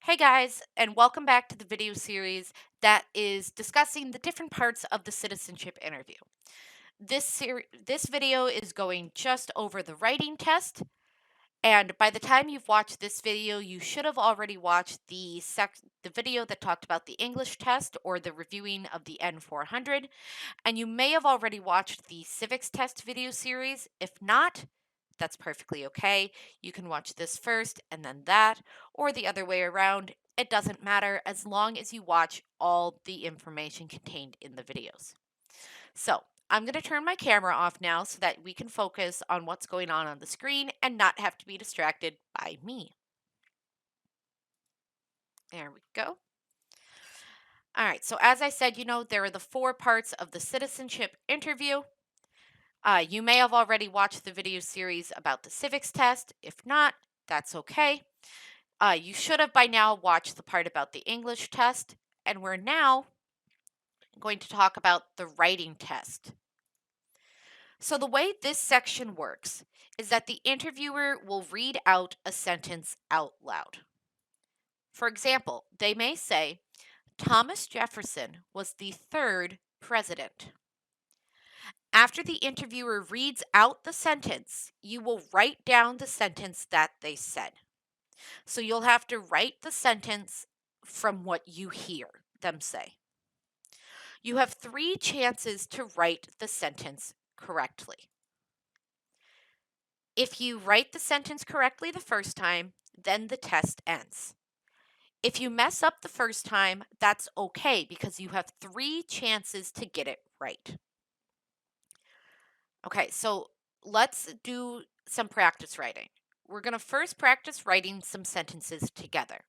Hey guys, and welcome back to the video series that is discussing the different parts of the citizenship interview. This video is going just over the writing test, and by the time you've watched this video, you should have already watched the video that talked about the English test or the reviewing of the N400, and you may have already watched the civics test video series. If not, that's perfectly okay. You can watch this first and then that, or the other way around. It doesn't matter as long as you watch all the information contained in the videos. So, I'm going to turn my camera off now so that we can focus on what's going on the screen and not have to be distracted by me. There we go. All right, so as I said, there are the four parts of the citizenship interview. You may have already watched the video series about the civics test. If not, that's okay. You should have by now watched the part about the English test, and we're now going to talk about the writing test. So, the way this section works is that the interviewer will read out a sentence out loud. For example, they may say, Thomas Jefferson was the third president. After the interviewer reads out the sentence, you will write down the sentence that they said. So you'll have to write the sentence from what you hear them say. You have three chances to write the sentence correctly. If you write the sentence correctly the first time, then the test ends. If you mess up the first time, that's okay because you have three chances to get it right. Okay, so let's do some practice writing. We're going to first practice writing some sentences together.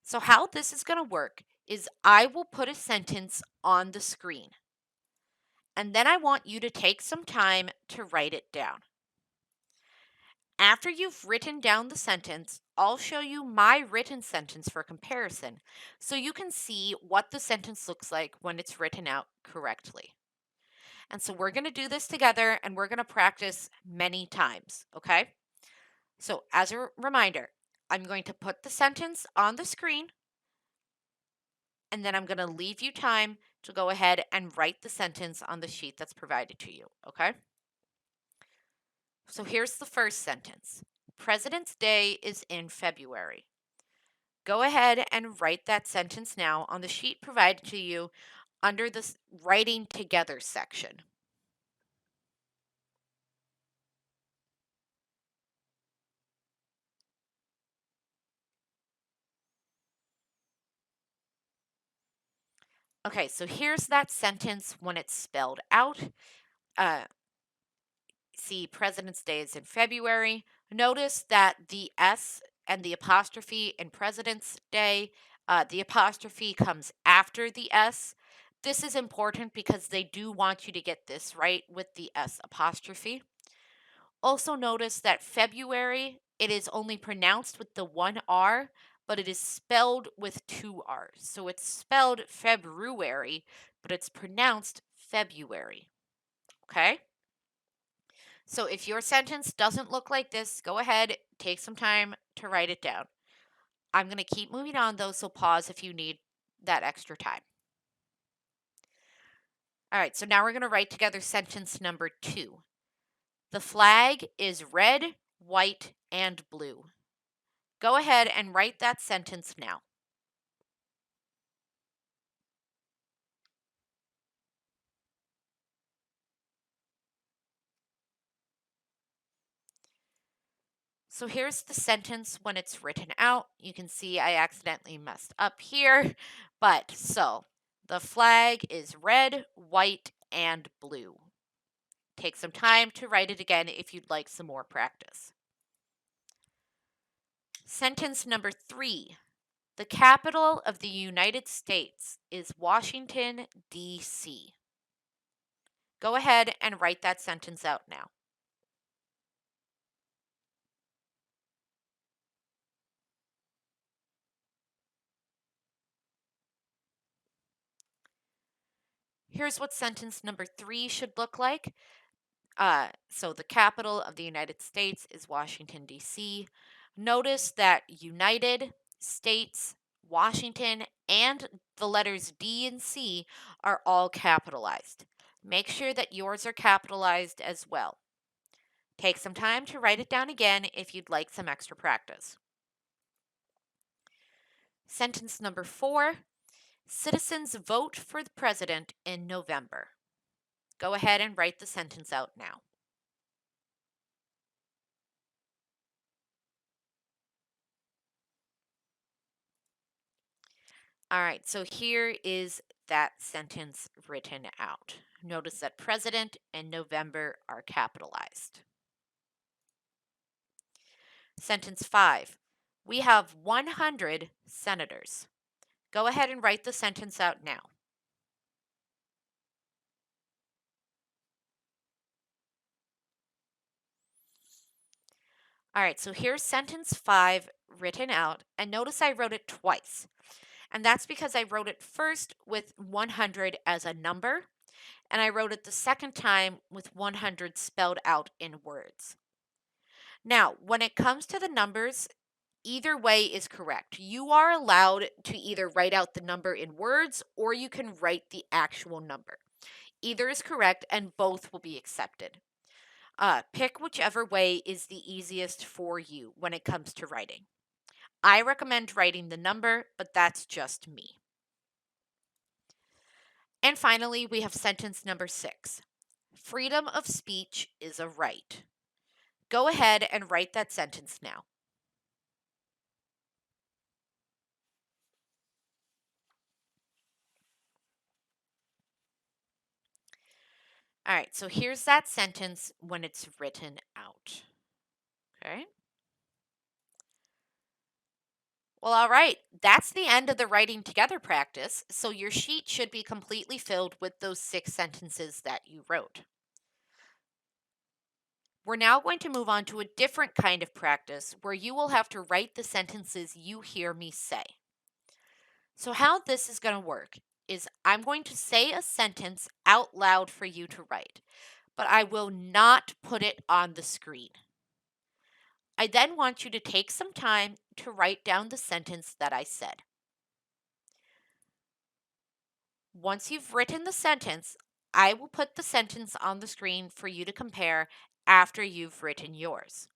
So, how this is going to work is I will put a sentence on the screen, and then I want you to take some time to write it down. After you've written down the sentence, I'll show you my written sentence for comparison so you can see what the sentence looks like when it's written out correctly. And so we're going to do this together and we're going to practice many times, okay? So, as a reminder, I'm going to put the sentence on the screen and then I'm going to leave you time to go ahead and write the sentence on the sheet that's provided to you, okay? So, here's the first sentence President's Day is in February. Go ahead and write that sentence now on the sheet provided to you under the writing together section. Okay, so here's that sentence when it's spelled out. Uh, see, President's Day is in February. Notice that the S and the apostrophe in President's Day, the apostrophe comes after the S. This is important because they do want you to get this right with the S apostrophe. Also notice that February, it is only pronounced with the one R, but it is spelled with two R's. So it's spelled February, but it's pronounced February. Okay? So if your sentence doesn't look like this, go ahead, take some time to write it down. I'm going to keep moving on though, so pause if you need that extra time. All right, so now we're going to write together sentence number 2. The flag is red, white, and blue. Go ahead and write that sentence now. So here's the sentence when it's written out. You can see I accidentally messed up here, but so the flag is red, white, and blue. Take some time to write it again if you'd like some more practice. Sentence number 3. The capital of the United States is Washington, D.C. Go ahead and write that sentence out now. Here's what sentence number 3 should look like. So the capital of the United States is Washington, D.C. Notice that United states, Washington, and the letters D and C are all capitalized. Make sure that yours are capitalized as well. Take some time to write it down again if you'd like some extra practice. Sentence number 4. Citizens vote for the president in November. Go ahead and write the sentence out now. All right, so here is that sentence written out. Notice that president and November are capitalized. Sentence 5. We have 100 senators. Go ahead and write the sentence out now. All right, so here's sentence 5 written out, and notice I wrote it twice. And that's because I wrote it first with 100 as a number, and I wrote it the second time with 100 spelled out in words. Now, when it comes to the numbers, either way is correct. You are allowed to either write out the number in words or you can write the actual number. Either is correct and both will be accepted. Pick whichever way is the easiest for you when it comes to writing. I recommend writing the number, but that's just me. And finally, we have sentence number 6. Freedom of speech is a right. Go ahead and write that sentence now. All right, so here's that sentence when it's written out. Okay. Well, all right, that's the end of the writing together practice. So your sheet should be completely filled with those 6 sentences that you wrote. We're now going to move on to a different kind of practice where you will have to write the sentences you hear me say. So, how this is going to work is I'm going to say a sentence out loud for you to write, but I will not put it on the screen. I then want you to take some time to write down the sentence that I said. Once you've written the sentence, I will put the sentence on the screen for you to compare after you've written yours.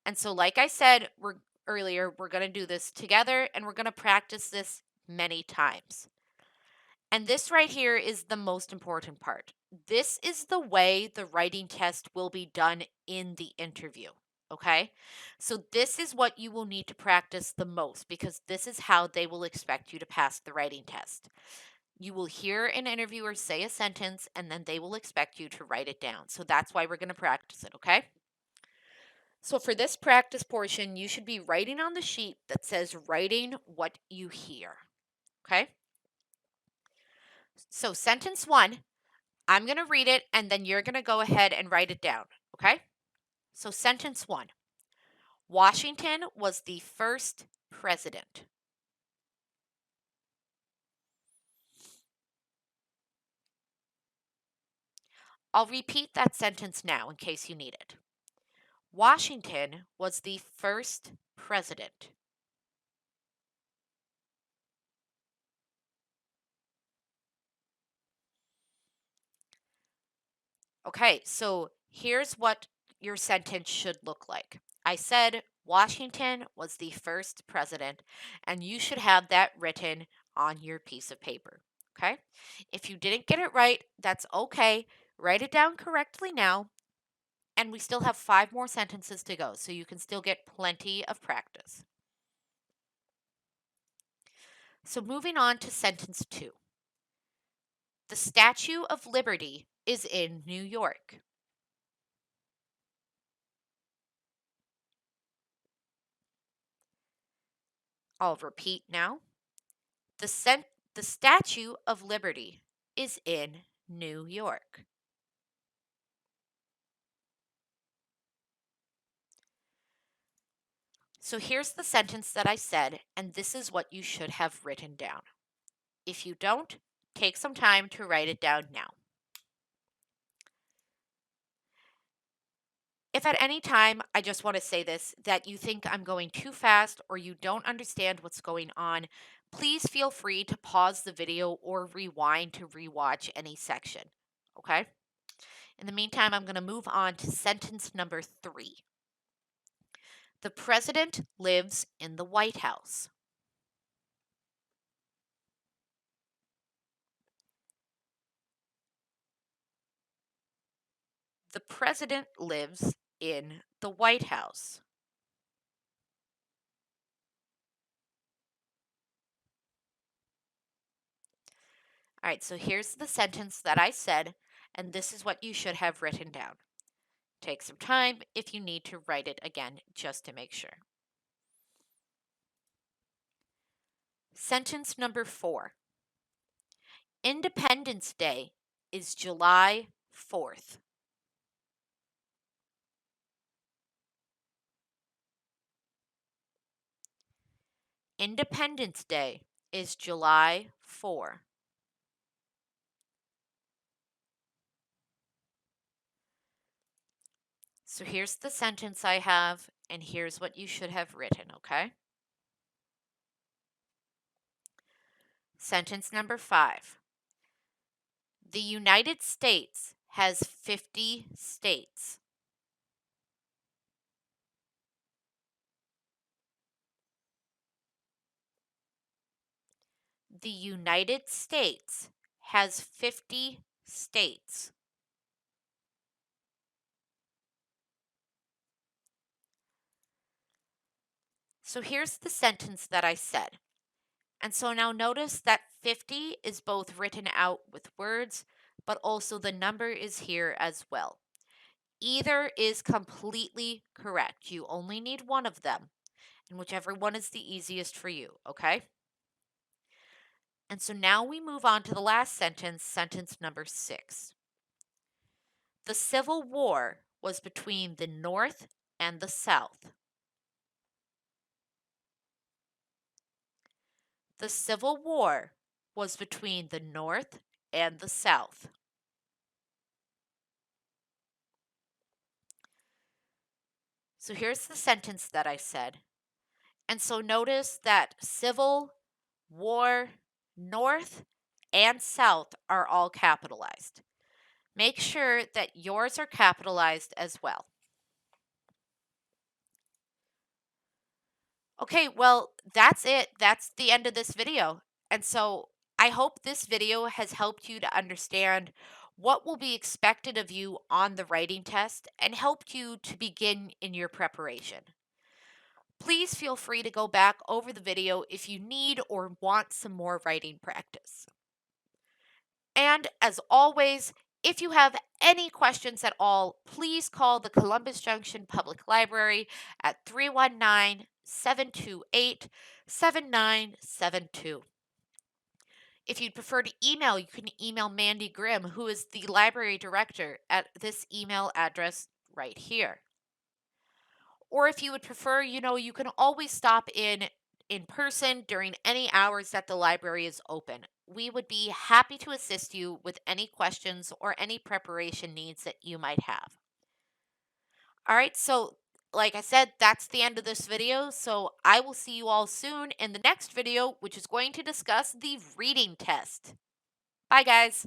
And so, like I said earlier, we're going to do this together and we're going to practice this many times. And this right here is the most important part. This is the way the writing test will be done in the interview. Okay? So, this is what you will need to practice the most because this is how they will expect you to pass the writing test. You will hear an interviewer say a sentence and then they will expect you to write it down. So, that's why we're going to practice it. Okay? So, for this practice portion, you should be writing on the sheet that says writing what you hear. Okay? So, sentence 1. I'm going to read it and then you're going to go ahead and write it down. Okay? So, sentence 1. Washington was the first president. I'll repeat that sentence now in case you need it. Washington was the first president. Okay, so here's what your sentence should look like. I said Washington was the first president, and you should have that written on your piece of paper. Okay? If you didn't get it right, that's okay. Write it down correctly now, and we still have 5 more sentences to go, so you can still get plenty of practice. So, moving on to sentence 2. The Statue of Liberty is in New York. I'll repeat now. The Statue of Liberty is in New York. So here's the sentence that I said, and this is what you should have written down. If you don't, take some time to write it down now. If at any time, I just want to say this, that you think I'm going too fast or you don't understand what's going on, please feel free to pause the video or rewind to rewatch any section. Okay? In the meantime, I'm going to move on to sentence number 3. The president lives in the White House. The president lives in the White House. All right, so here's the sentence that I said, and this is what you should have written down. Take some time if you need to write it again just to make sure. Sentence number 4. Independence Day is July 4th. Independence Day is July 4. So here's the sentence I have, and here's what you should have written, okay? Sentence number 5. The United States has 50 states. The United States has 50 states. So here's the sentence that I said. And so now notice that 50 is both written out with words, but also the number is here as well. Either is completely correct. You only need one of them, and whichever one is the easiest for you, okay? And so now we move on to the last sentence, sentence number 6. The Civil War was between the North and the South. The Civil War was between the North and the South. So here's the sentence that I said. And so notice that Civil War, North, and South are all capitalized. Make sure that yours are capitalized as well. Okay, well, that's it. That's the end of this video. And so I hope this video has helped you to understand what will be expected of you on the writing test and helped you to begin in your preparation. Please feel free to go back over the video if you need or want some more writing practice. And as always, if you have any questions at all, please call the Columbus Junction Public Library at 319 728 7972. If you'd prefer to email, you can email Mandy Grimm, who is the library director, at this email address right here. Or if you would prefer, you can always stop in person during any hours that the library is open. We would be happy to assist you with any questions or any preparation needs that you might have. All right, so like I said, that's the end of this video. So I will see you all soon in the next video, which is going to discuss the reading test. Bye, guys.